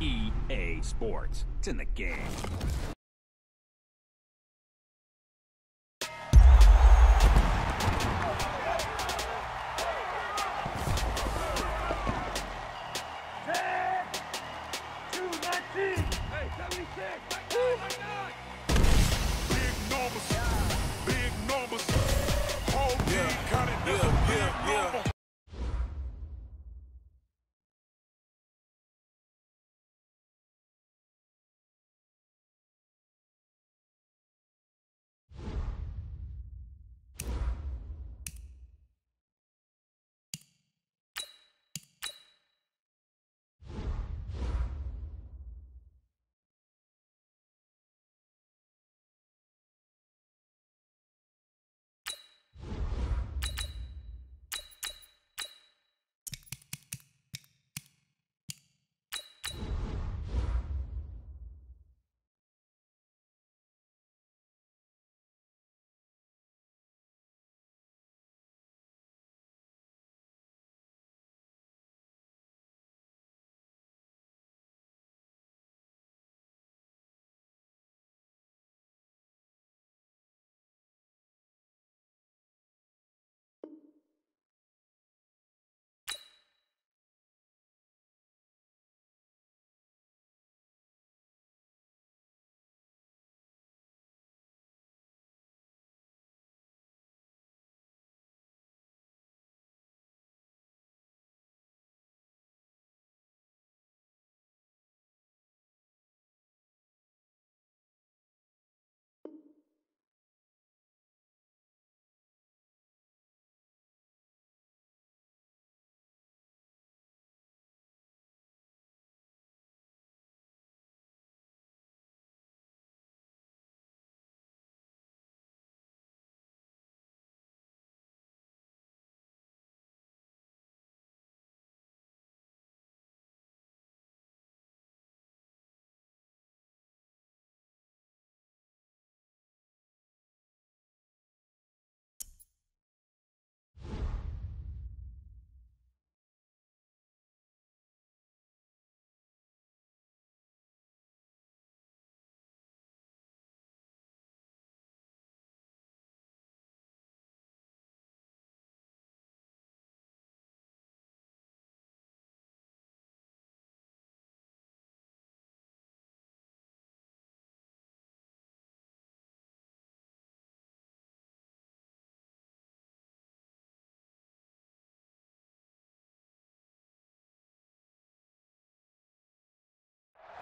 EA Sports. It's in the game.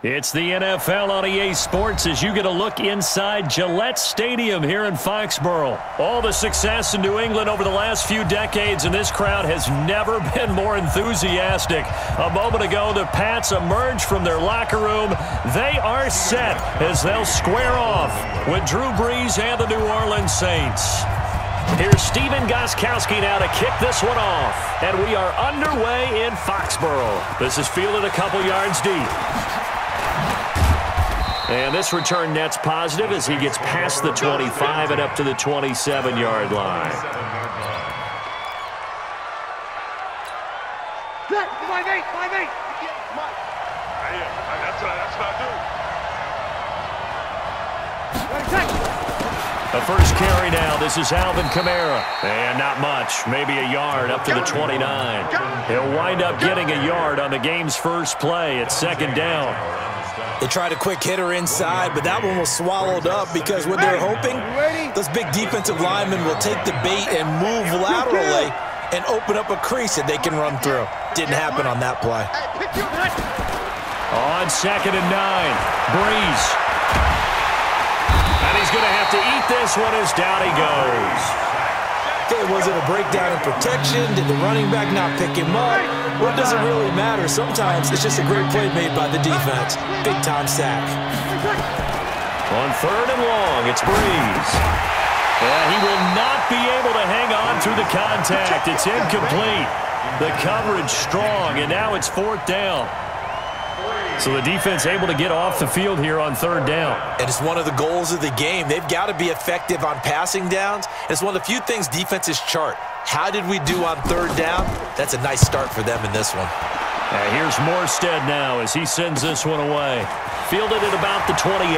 It's the NFL on EA Sports as you get a look inside Gillette Stadium here in Foxborough. All the success in New England over the last few decades, and this crowd has never been more enthusiastic. A moment ago, the Pats emerged from their locker room. They are set as they'll square off with Drew Brees and the New Orleans Saints. Here's Steven Gostkowski now to kick this one off. And we are underway in Foxborough. This is fielded a couple yards deep. And this return net's positive as he gets past the 25 and up to the 27-yard line. That's what I do. The first carry now. This is Alvin Kamara. And not much. Maybe a yard up to the 29. He'll wind up getting a yard on the game's first play. It's second down. They tried a quick hitter inside, but that one was swallowed up because what they're hoping, those big defensive linemen will take the bait and move laterally and open up a crease that they can run through. Didn't happen on that play. On 2nd and 9, Brees. And he's going to have to eat this one as down he goes. Okay, was it a breakdown in protection? Did the running back not pick him up? Well, it doesn't really matter. Sometimes it's just a great play made by the defense. Big-time sack. On 3rd and long, it's Brees. And he will not be able to hang on through the contact. It's incomplete. The coverage strong, and now it's 4th down. So the defense able to get off the field here on 3rd down. And it's one of the goals of the game. They've got to be effective on passing downs. It's one of the few things defenses chart. How did we do on 3rd down? That's a nice start for them in this one. And here's Morstead now as he sends this one away. Fielded at about the 28.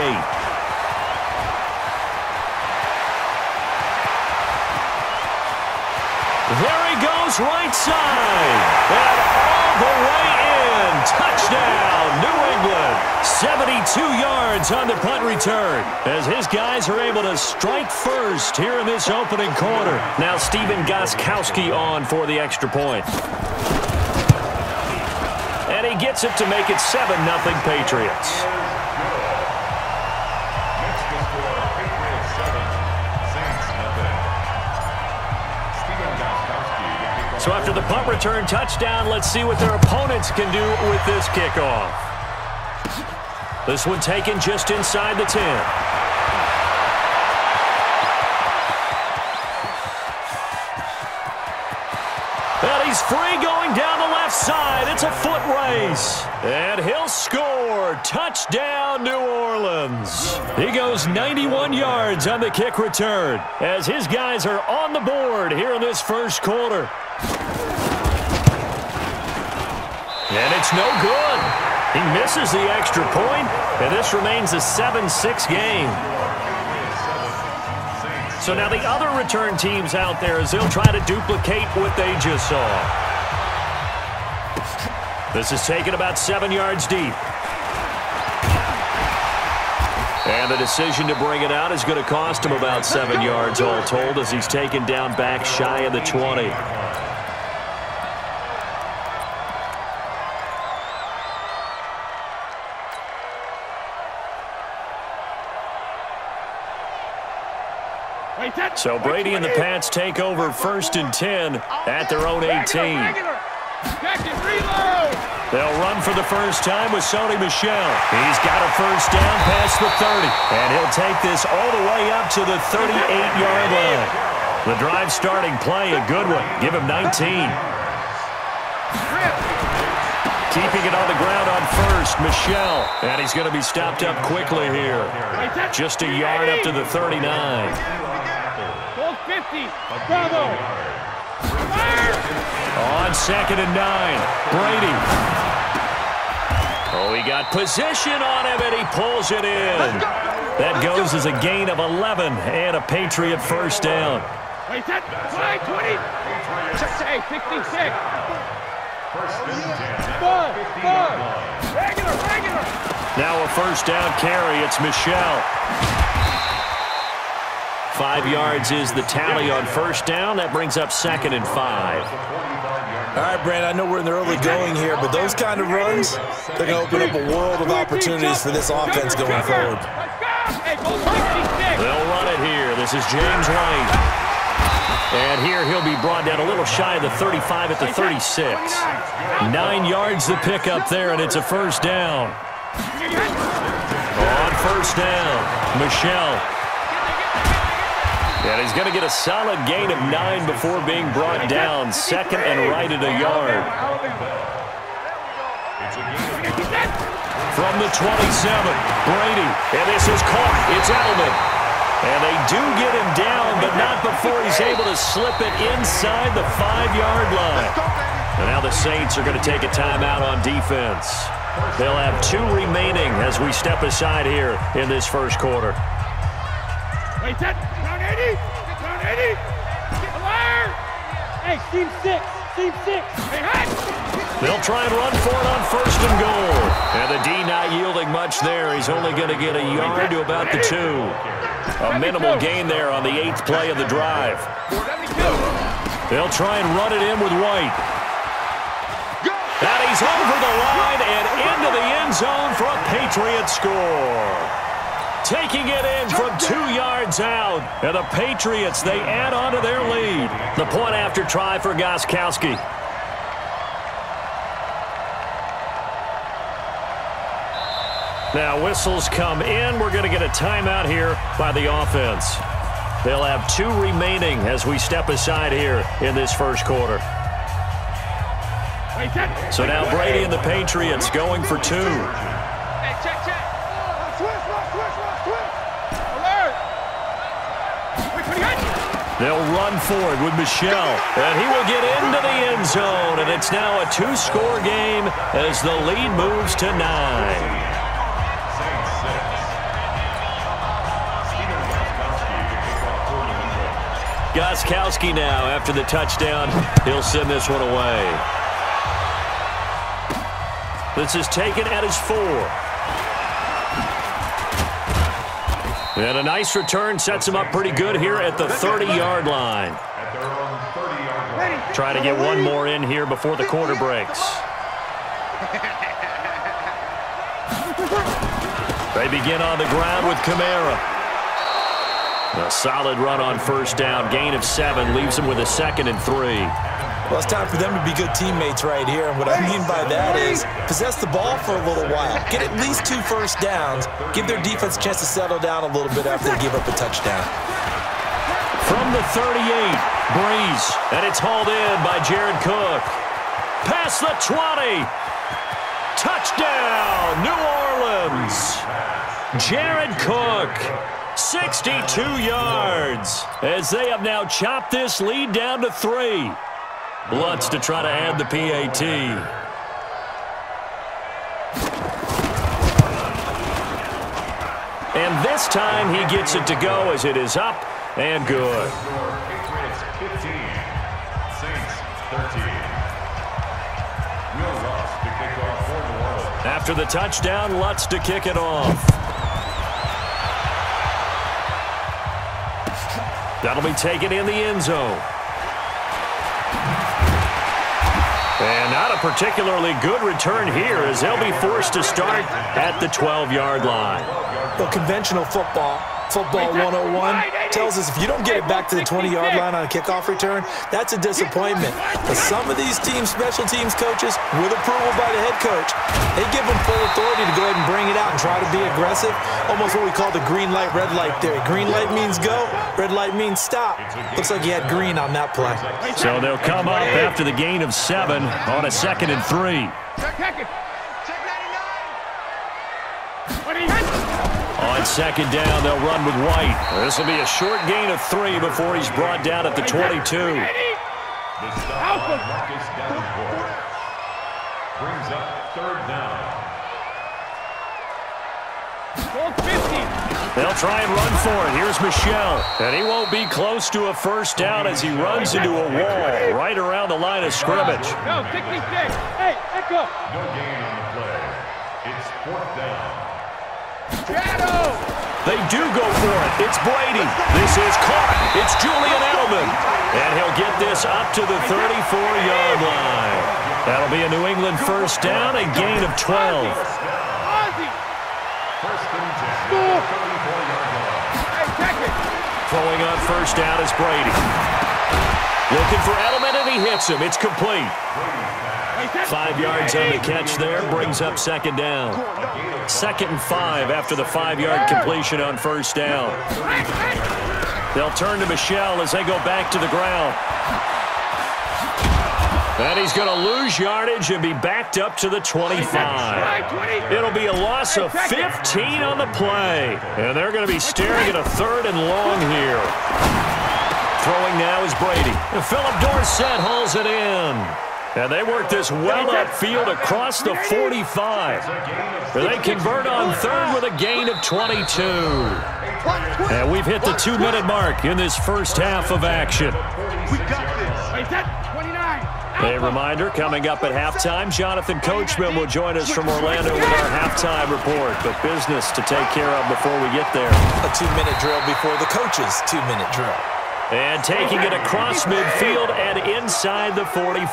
There he goes, right side. And all the way in. Touchdown, New England. 72 yards on the punt return as his guys are able to strike first here in this opening quarter. Now Stephen Gostkowski on for the extra point. And he gets it to make it 7-0 Patriots. So after the punt return touchdown, let's see what their opponents can do with this kickoff. This one taken just inside the 10. And he's free going down the left side. It's a foot race. And he'll score. Touchdown, New Orleans. He goes 91 yards on the kick return as his guys are on the board here in this first quarter. And it's no good. He misses the extra point, and this remains a 7-6 game. So now the other return teams out there as they'll try to duplicate what they just saw. This is taken about 7 yards deep. And the decision to bring it out is going to cost him about 7 yards all told as he's taken down back shy of the 20. So Brady and the Pats take over 1st and 10 at their own 18. They'll run for the first time with Sony Michel. He's got a first down past the 30. And he'll take this all the way up to the 38-yard line. The drive starting play, a good one. Give him 19. Keeping it on the ground on first, Michel. And he's going to be stopped up quickly here. Just a yard up to the 39. 50. Bravo. On 2nd and 9, Brady. Oh, he got position on him, and he pulls it in. That goes as a gain of 11 and a Patriot first down. Wait, that 20. 66. Regular. Now a first down carry. It's Michel. 5 yards is the tally on first down. That brings up 2nd and 5. All right, Brandon, I know we're in the early going here, but those kind of runs, they're going to open up a world of opportunities for this offense going forward. They'll run it here. This is James White. And here he'll be brought down a little shy of the 35 at the 36. 9 yards to pick up there, and it's a first down. On first down, Michel. And he's going to get a solid gain of 9 before being brought down. 2nd and right at a yard. From the 27, Brady. And this is caught. It's Edelman. And they do get him down, but not before he's able to slip it inside the 5-yard line. And now the Saints are going to take a timeout on defense. They'll have 2 remaining as we step aside here in this first quarter. Wait, that. Down 80. Alert. Hey, team 6. Hey, they'll try and run for it on 1st and goal. And the D not yielding much there. He's only going to get a yard to about the 2. A minimal gain there on the 8th play of the drive. They'll try and run it in with White. And he's over the line and into the end zone for a Patriot score. Taking it in from 2 yards out. And the Patriots, they add on to their lead. The point after try for Gostkowski. Now whistles come in. We're going to get a timeout here by the offense. They'll have 2 remaining as we step aside here in this first quarter. So now Brady and the Patriots going for 2. Hey, check. Switch. Alert. They'll run for it with Michel, and he will get into the end zone, and it's now a 2-score game as the lead moves to 9. Gostkowski now after the touchdown. He'll send this one away. This is taken at his 4. And a nice return sets him up pretty good here at the 30-yard line. Try to get one more in here before the quarter breaks. They begin on the ground with Kamara. A solid run on first down. Gain of 7 leaves him with a 2nd and 3. Well, it's time for them to be good teammates right here. And what I mean by that is possess the ball for a little while. Get at least 2 first downs. Give their defense a chance to settle down a little bit after they give up a touchdown. From the 38, Breeze. And it's hauled in by Jared Cook. Past the 20. Touchdown, New Orleans. Jared Cook. 62 yards as they have now chopped this lead down to 3. Lutz to try to add the PAT. And this time he gets it to go as it is up and good. Patriots 15, Saints 13. Will Lutz to kick off for New Orleans. After the touchdown, Lutz to kick it off. That'll be taken in the end zone. And not a particularly good return here as they'll be forced to start at the 12-yard line. Well, conventional football 101, tells us if you don't get it back to the 20-yard line on a kickoff return, that's a disappointment. But some of these teams, special teams coaches, with approval by the head coach, they give them full authority to go ahead and bring it out and try to be aggressive. Almost what we call the green light, red light theory. Green light means go, red light means stop. Looks like he had green on that play. So they'll come up after the gain of 7 on a 2nd and 3. On 2nd down, they'll run with White. This will be a short gain of 3 before he's brought down at the 22. Brings up 3rd down. They'll try and run for it. Here's Michel. And he won't be close to a first down as he runs into a wall right around the line of scrimmage. No, 66. Hey, let go. No gain on the play. It's 4th down. They do go for it. It's Brady. This is caught. It's Julian Edelman. And he'll get this up to the 34-yard line. That'll be a New England first down, a gain of 12. Throwing on first down is Brady. Looking for Edelman, and he hits him. It's complete. 5 yards on the catch there, brings up 2nd down. 2nd and 5 after the 5-yard completion on first down. They'll turn to Michel as they go back to the ground. And he's going to lose yardage and be backed up to the 25. It'll be a loss of 15 on the play. And they're going to be staring at a 3rd and long here. Throwing now is Brady. And Philip Dorsett hauls it in. And they work this well upfield across the 45. They convert on 3rd with a gain of 22. And we've hit the 2-minute mark in this first half of action. We got this. Is that 29? A reminder, coming up at halftime, Jonathan Coachman will join us from Orlando with our halftime report. But business to take care of before we get there. A 2-minute drill before the coach's 2-minute drill. And taking it across midfield and inside the 45.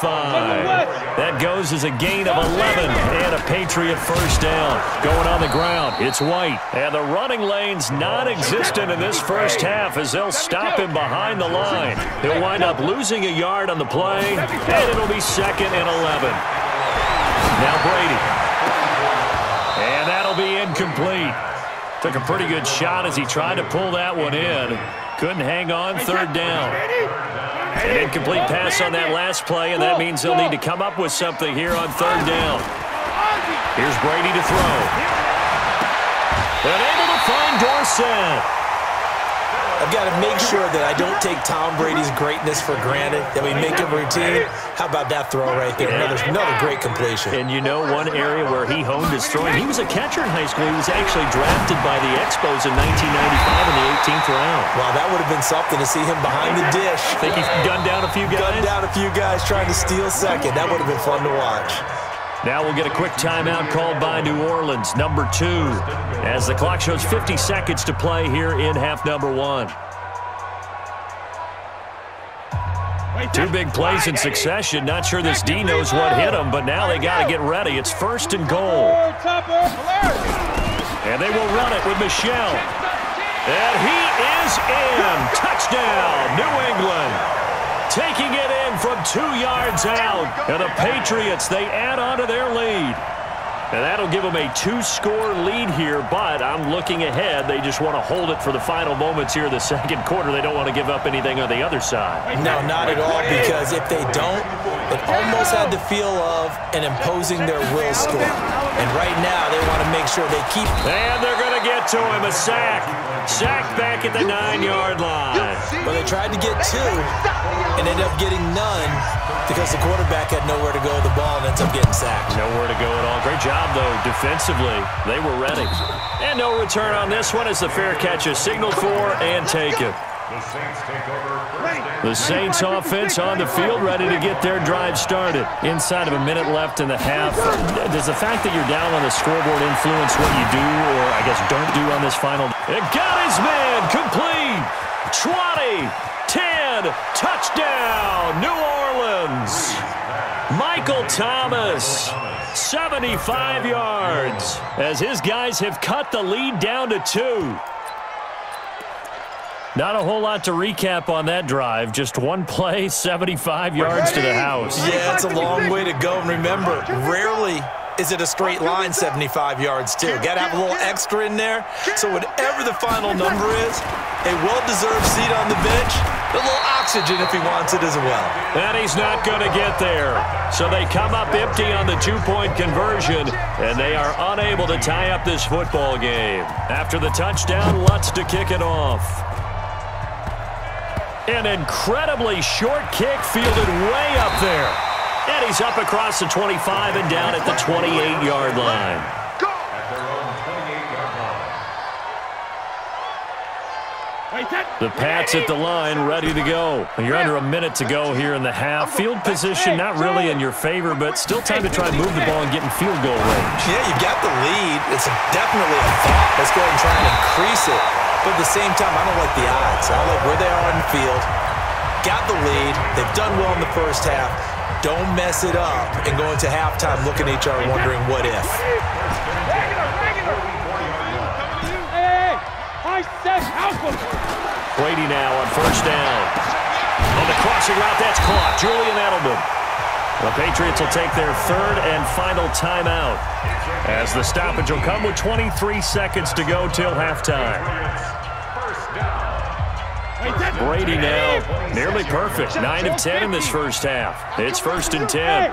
That goes as a gain of 11 and a Patriot first down. Going on the ground, it's White. And the running lane's non-existent in this first half as they'll stop him behind the line. He'll wind up losing a yard on the play, and it'll be 2nd and 11. Now Brady. And that'll be incomplete. Took a pretty good shot as he tried to pull that one in. Couldn't hang on, 3rd down. An incomplete pass on that last play, and that means they'll need to come up with something here on 3rd down. Here's Brady to throw. And able to find Dorsett. I've got to make sure that I don't take Tom Brady's greatness for granted, that we make it routine. How about that throw right there? Another great completion. And you know one area where he honed his throwing, he was a catcher in high school. He was actually drafted by the Expos in 1995 in the 18th round. Wow, that would have been something to see him behind the dish. Think he gunned down a few guys? Gunned down a few guys trying to steal second. That would have been fun to watch. Now we'll get a quick timeout called by New Orleans, number 2, as the clock shows 50 seconds to play here in half number 1. 2 big plays in succession. Not sure this D knows what hit him, but now they got to get ready. It's 1st and goal. And they will run it with Michel. And he is in. Touchdown, New England. Taking it in from 2 yards out. And the Patriots, they add on to their lead. And that'll give them a 2-score lead here, but I'm looking ahead. They just want to hold it for the final moments here in the second quarter. They don't want to give up anything on the other side. No, not at all, because if they don't, it almost had the feel of an imposing their will score. And right now, they want to make sure they keep. And they're going to get to him, a sack. Sack back at the 9-yard line. Well, they tried to get 2 and ended up getting none because the quarterback had nowhere to go with the ball and ends up getting sacked. Nowhere to go at all. Great job, though, defensively. They were ready. And no return on this one as the fair catch is signaled for and taken. The Saints take over. The Saints offense on the field ready to get their drive started. Inside of a minute left in the half. Does the fact that you're down on the scoreboard influence what you do or, I guess, don't do on this final? It got his man complete. 20, 10, touchdown, New Orleans. Michael Thomas, 75 yards, as his guys have cut the lead down to 2. Not a whole lot to recap on that drive. Just one play, 75 yards to the house. Yeah, it's a long way to go. And remember, rarely is it a straight line 75 yards, too. Got to have a little extra in there. So whatever the final number is, a well-deserved seat on the bench, a little oxygen if he wants it as well. And he's not going to get there. So they come up empty on the 2-point conversion, and they are unable to tie up this football game. After the touchdown, Lutz to kick it off. An incredibly short kick fielded way up there. And he's up across the 25 and down at the 28-yard line. At their own 28-yard line. The Pats at the line, ready to go. You're under a minute to go here in the half. Field position not really in your favor, but still time to try and move the ball and get in field goal range. Yeah, you've got the lead. It's definitely a thought. Let's go ahead and try and increase it. But at the same time, I don't like the odds. I don't like where they are on the field. Got the lead. They've done well in the first half. Don't mess it up and go into halftime looking at each other wondering what if. Brady now on 1st down. On the crossing route, that's caught. Julian Edelman. The Patriots will take their 3rd and final timeout as the stoppage will come with 23 seconds to go till halftime. Brady now nearly perfect. 9 of 10 in this first half. It's 1st and 10.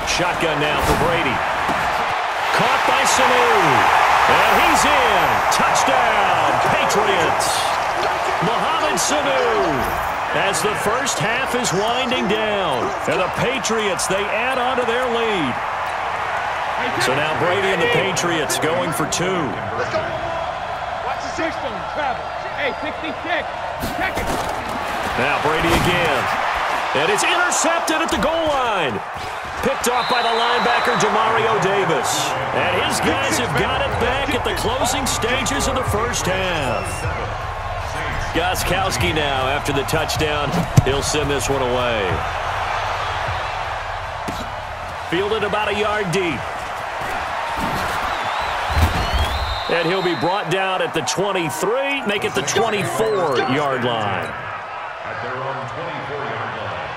Shotgun now for Brady. Caught by Sanu. And he's in. Touchdown, Patriots. Mohamed Sanu. As the first half is winding down. And the Patriots, they add on to their lead. So now Brady and the Patriots going for 2. Let's go. Watch the 6 on travel. Hey, 66. Check it. Now Brady again. And it's intercepted at the goal line. Picked off by the linebacker, Demario Davis. And his guys have got it back at the closing stages of the first half. Gostkowski now after the touchdown. He'll send this one away. Fielded about a yard deep. And he'll be brought down at the 23, make it the 24-yard line. At their own 24-yard line.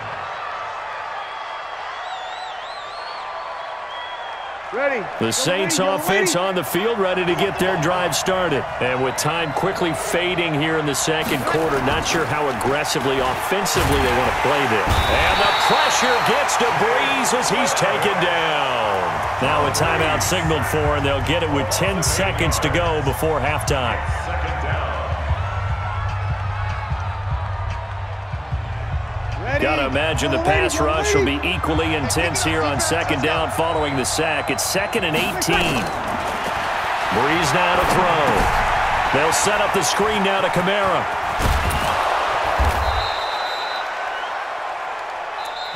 Ready. The Saints offense on the field ready to get their drive started. And with time quickly fading here in the second quarter, not sure how aggressively, offensively they want to play this. And the pressure gets to Breeze as he's taken down. Now a timeout signaled for, and they'll get it with 10 seconds to go before halftime. Got to imagine the pass rush will be equally intense here on second down following the sack. It's 2nd and 18. Breeze now to throw. They'll set up the screen now to Kamara.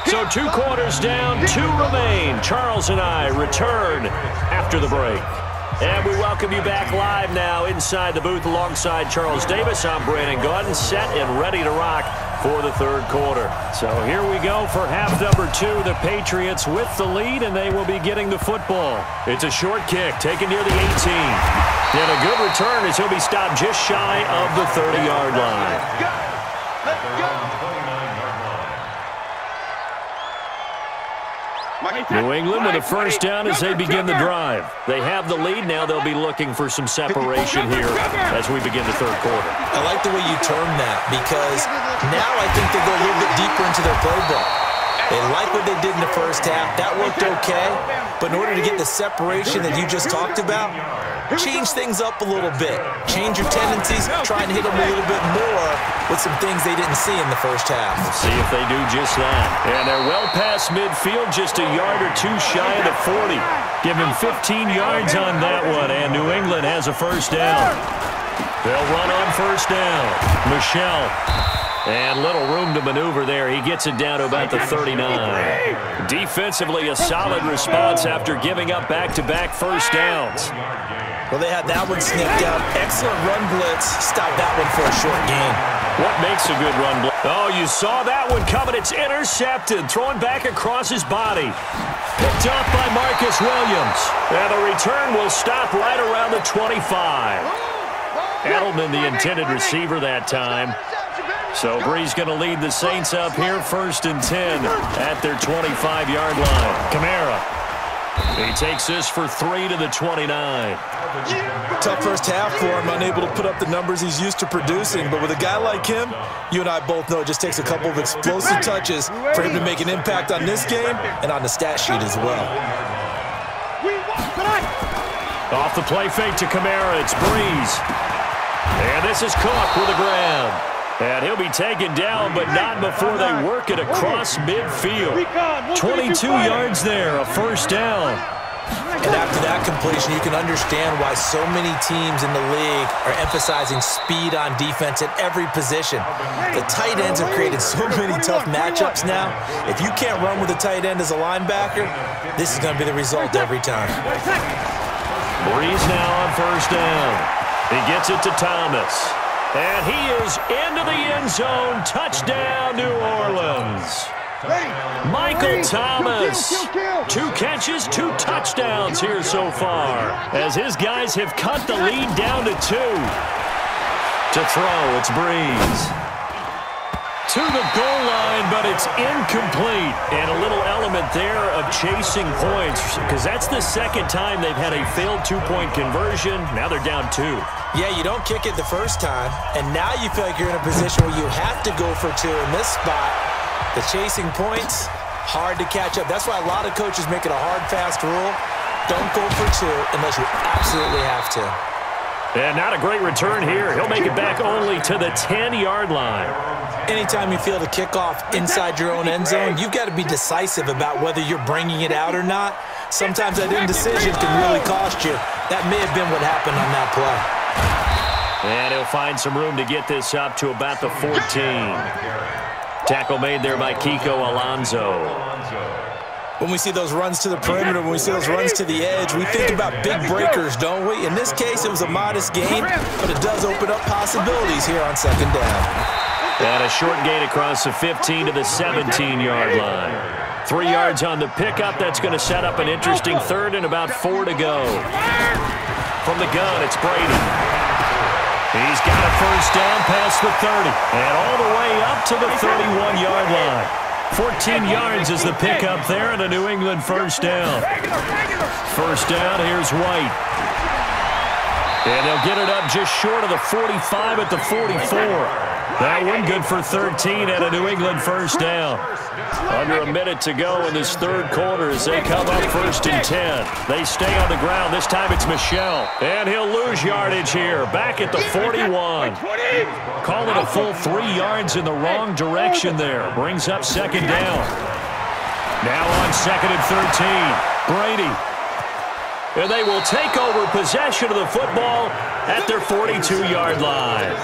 So 2 quarters down, 2 remain. Charles and I return after the break. And we welcome you back live now inside the booth alongside Charles Davis. I'm Brandon Gaudin, set and ready to rock for the 3rd quarter. So here we go for half number 2. The Patriots with the lead, and they will be getting the football. It's a short kick taken near the 18. And a good return as he'll be stopped just shy of the 30-yard line. Let's go. New England with a first down as they begin the drive. They have the lead. Now they'll be looking for some separation here as we begin the 3rd quarter. I like the way you term that, because now I think they go a little bit deeper into their playbook. They like what they did in the first half. That worked okay. But in order to get the separation that you just talked about, change things up a little bit. Change your tendencies. Try and hit them a little bit more with some things they didn't see in the first half. We'll see if they do just that. And they're well past midfield, just a yard or 2 shy of the 40. Give him 15 yards on that one, and New England has a first down. They'll run on first down. Michel. And little room to maneuver there. He gets it down to about the 39. Defensively, a solid response after giving up back-to-back first downs. Well, they had that one sniffed out. Excellent run blitz. Stop that one for a short gain. What makes a good run blitz? Oh, you saw that one coming. It's intercepted. Thrown back across his body. Picked off by Marcus Williams. And the return will stop right around the 25. Edelman, the intended receiver that time. So Breeze going to lead the Saints up here 1st and 10 at their 25-yard line. Kamara. He takes this for 3 to the 29. Tough first half for him, unable to put up the numbers he's used to producing. But with a guy like him, you and I both know it just takes a couple of explosive touches for him to make an impact on this game and on the stat sheet as well. Off the play fake to Kamara, it's Breeze. And this is Cook with a grab. And he'll be taken down, but not before they work it across midfield. 22 yards there, a first down. And after that completion, you can understand why so many teams in the league are emphasizing speed on defense at every position. The tight ends have created so many tough matchups now. If you can't run with a tight end as a linebacker, this is going to be the result every time. Breeze now on first down. He gets it to Thomas. And he is into the end zone. Touchdown, New Orleans. Michael Thomas. 2 catches, 2 touchdowns here so far, as his guys have cut the lead down to 2. To throw, it's Breeze. To the goal line, but it's incomplete. And a little element there of chasing points, because that's the 2nd time they've had a failed 2-point conversion. Now they're down 2. Yeah, you don't kick it the first time, and now you feel like you're in a position where you have to go for 2 in this spot. The chasing points, hard to catch up. That's why a lot of coaches make it a hard, fast rule. Don't go for 2 unless you absolutely have to. And not a great return here. He'll make it back only to the 10-yard line. Anytime you feel the kickoff inside your own end zone, you've got to be decisive about whether you're bringing it out or not. Sometimes that indecision can really cost you. That may have been what happened on that play. And he'll find some room to get this up to about the 14. Tackle made there by Kiko Alonso. When we see those runs to the perimeter, when we see those runs to the edge, we think about big breakers, don't we? In this case, it was a modest gain, but it does open up possibilities here on second down. And a short gain across the 15 to the 17-yard line. 3 yards on the pickup. That's going to set up an interesting 3rd and about 4 to go. From the gun, it's Brady. He's got a first down past the 30 and all the way up to the 31-yard line. 14 yards is the pickup there, and a New England first down. First down, here's White. And they'll get it up just short of the 45 at the 44. That one good for 13 and a New England first down. Under a minute to go in this third quarter as they come up 1st and 10. They stay on the ground. This time it's Michel. And he'll lose yardage here. Back at the 41. Call it a full 3 yards in the wrong direction there. Brings up 2nd down. Now on 2nd and 13. Brady. And they will take over possession of the football at their 42-yard line.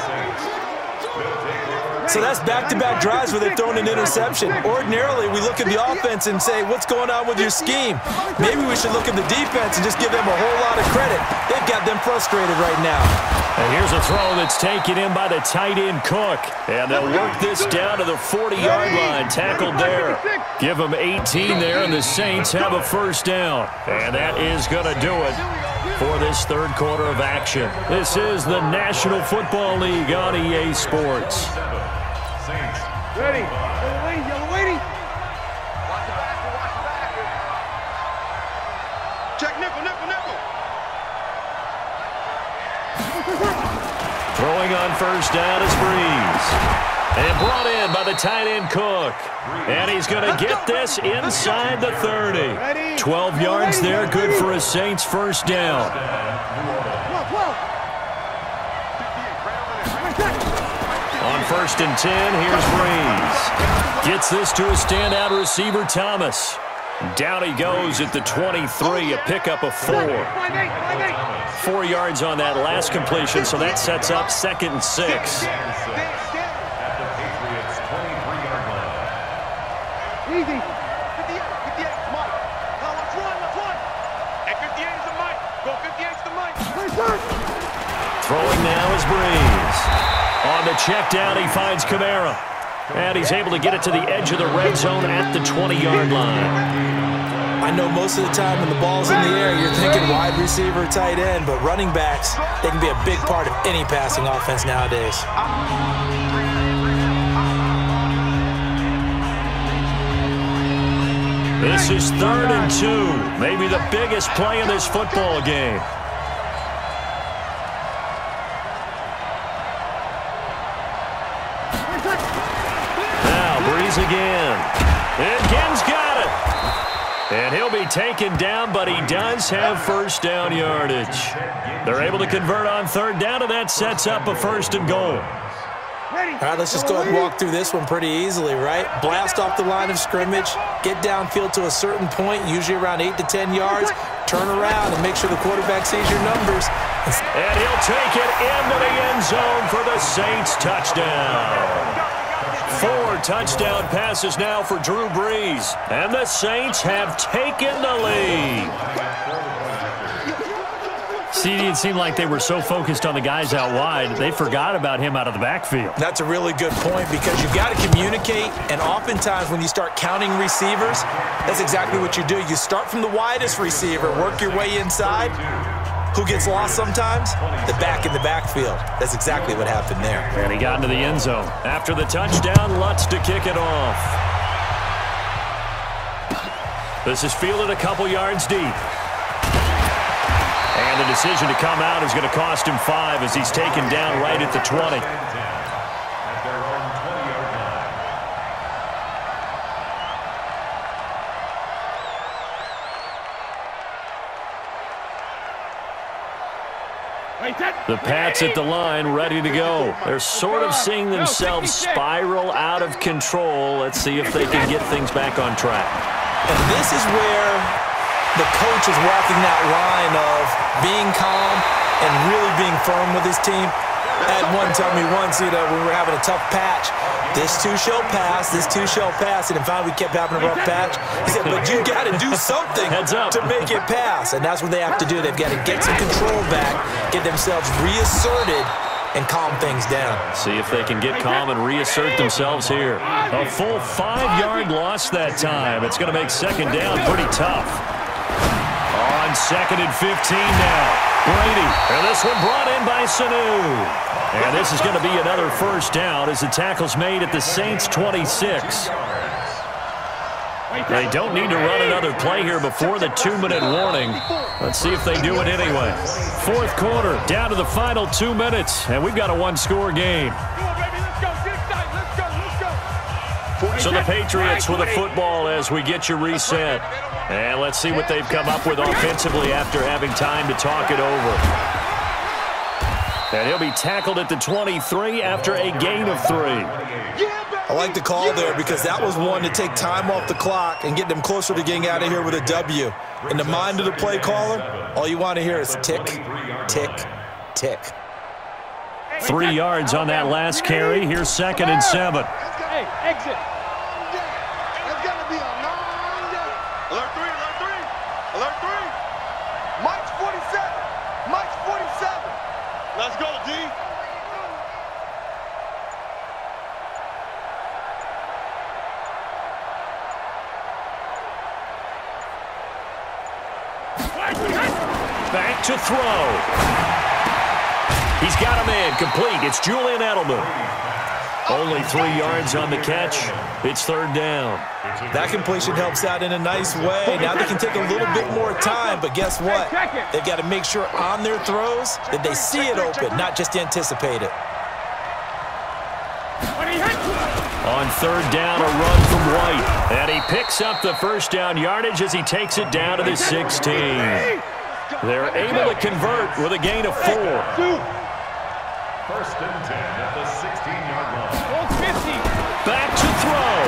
So that's back-to-back drives where they've thrown an interception. Ordinarily, we look at the offense and say, what's going on with your scheme? Maybe we should look at the defense and just give them a whole lot of credit. They've got them frustrated right now. And here's a throw that's taken in by the tight end Cook. And they'll work this down to the 40-yard line. Tackled there. Give them 18 there, and the Saints have a first down. And that is going to do it for this third quarter of action. This is the National Football League on EA Sports. Ready. Yellow lady. Watch the back. Check nickel. Throwing on first down is Breeze. And brought in by the tight end Cook. And he's going to get this inside the 30. 12 yards there, good for a Saints first down. On 1st and 10, here's Breeze. Gets this to a standout receiver, Thomas. Down he goes at the 23, a pickup of 4. 4 yards on that last completion, so that sets up 2nd and 6. Easy. 58, Mike. Now let's run. And 58 is the Mike. Go 58 is the Mike. Throwing now is Breeze. On the check down, he finds Kamara. And he's able to get it to the edge of the red zone at the 20-yard line. I know most of the time when the ball's in the air, you're thinking wide receiver, tight end, but running backs, they can be a big part of any passing offense nowadays. This is 3rd and 2, maybe the biggest play in this football game. Now Breeze again. And Ginn's got it. And he'll be taken down, but he does have first down yardage. They're able to convert on 3rd down, and that sets up a 1st and goal. All right, let's just go ahead and walk through this one pretty easily, right? Blast off the line of scrimmage, get downfield to a certain point, usually around 8 to 10 yards, turn around and make sure the quarterback sees your numbers. And he'll take it into the end zone for the Saints touchdown. 4 touchdown passes now for Drew Brees, and the Saints have taken the lead. See, it seemed like they were so focused on the guys out wide, they forgot about him out of the backfield. That's a really good point because you've got to communicate, and oftentimes when you start counting receivers, that's exactly what you do. You start from the widest receiver, work your way inside. Who gets lost sometimes? The back in the backfield. That's exactly what happened there. And he got into the end zone. After the touchdown, Lutz to kick it off. This is fielded a couple yards deep. And the decision to come out is going to cost him 5 as he's taken down right at the 20. The Pats at the line, ready to go. They're sort of seeing themselves spiral out of control. Let's see if they can get things back on track. And this is where the coach is walking that line of being calm and really being firm with his team. I had one tell me once, when we were having a tough patch, this too shall pass, this too shall pass, and finally we kept having a rough patch. He said, but you got to do something to make it pass, and that's what they have to do. They've got to get some control back, get themselves reasserted, and calm things down. See if they can get calm and reassert themselves here. A full 5-yard loss that time. It's going to make 2nd down pretty tough. On 2nd and 15 now. Brady, and this one brought in by Sanu. And this is going to be another first down as the tackle's made at the Saints' 26. They don't need to run another play here before the 2-minute warning. Let's see if they do it anyway. 4th quarter, down to the final 2 minutes, and we've got a 1-score game. Come on, baby, let's go. So the Patriots with a football as we get you reset. And let's see what they've come up with offensively after having time to talk it over. And he'll be tackled at the 23 after a gain of 3. I like the call there because that was one to take time off the clock and get them closer to getting out of here with a W. In the mind of the play caller, all you want to hear is tick, tick, tick. 3 yards on that last carry. Here's 2nd and 7. Hey, exit. It's got to be a long day. Alert 3, alert 3. Alert 3. Mike's 47. Mike's 47. Let's go, D. Back to throw. He's got a man complete. It's Julian Edelman. Only 3 yards on the catch. It's 3rd down. That completion helps out in a nice way. Now they can take a little bit more time, but guess what? They've got to make sure on their throws that they see it open, not just anticipate it. On 3rd down, a run from White. And he picks up the 1st down yardage as he takes it down to the 16. They're able to convert with a gain of 4. 1st and 10 at the 16-yard line. 50. Back to throw.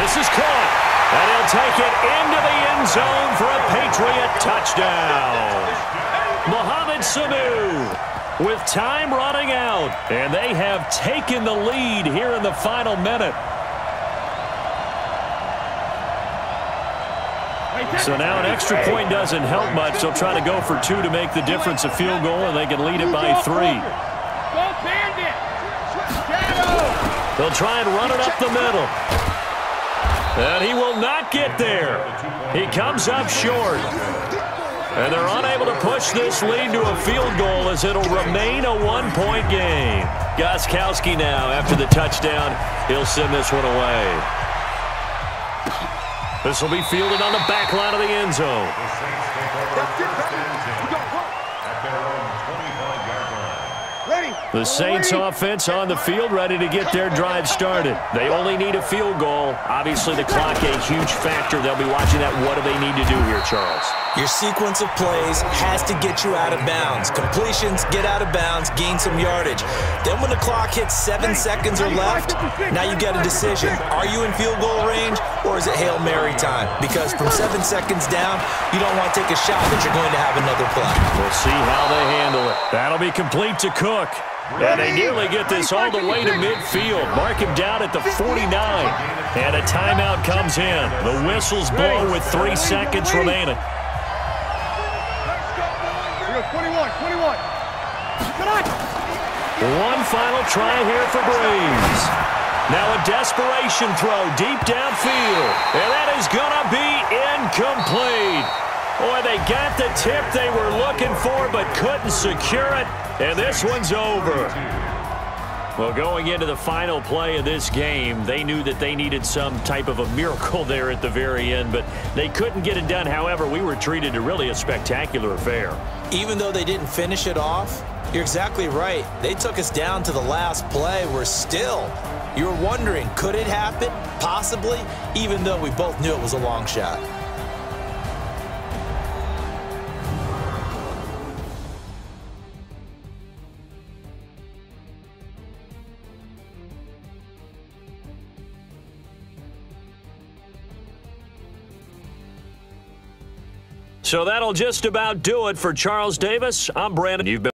This is caught. And he'll take it into the end zone for a Patriot touchdown. Mohamed Sanu with time running out. And they have taken the lead here in the final minute. So now an extra point doesn't help much. They'll try to go for 2 to make the difference a field goal, and they can lead it by 3. Go Bandit. Shadow. They'll try and run it up the middle. And he will not get there. He comes up short. And they're unable to push this lead to a field goal as it'll remain a 1-point game. Gostkowski now, after the touchdown, he'll send this one away. This will be fielded on the back line of the end zone. The Saints offense on the field, ready to get their drive started. They only need a field goal. Obviously, the clock a huge factor. They'll be watching that. What do they need to do here, Charles? Your sequence of plays has to get you out of bounds. Completions, get out of bounds, gain some yardage. Then when the clock hits 7 seconds or left, now you get a decision. Are you in field goal range or is it Hail Mary time? Because from 7 seconds down, you don't want to take a shot that you're going to have another play. We'll see how they handle it. That'll be complete to Cook. And they nearly get this all the way to midfield. Mark him down at the 49. And a timeout comes in. The whistles blow with 3 seconds remaining. 21. One final try here for Breeze. Now a desperation throw deep downfield. And that is going to be incomplete. Boy, they got the tip they were looking for but couldn't secure it. And this one's over. Well, going into the final play of this game, they knew that they needed some type of a miracle there at the very end, but they couldn't get it done. However, we were treated to really a spectacular affair. Even though they didn't finish it off, you're exactly right. They took us down to the last play. We're still, you were wondering, could it happen? Possibly, even though we both knew it was a long shot. So that'll just about do it for Charles Davis. I'm Brandon. You've been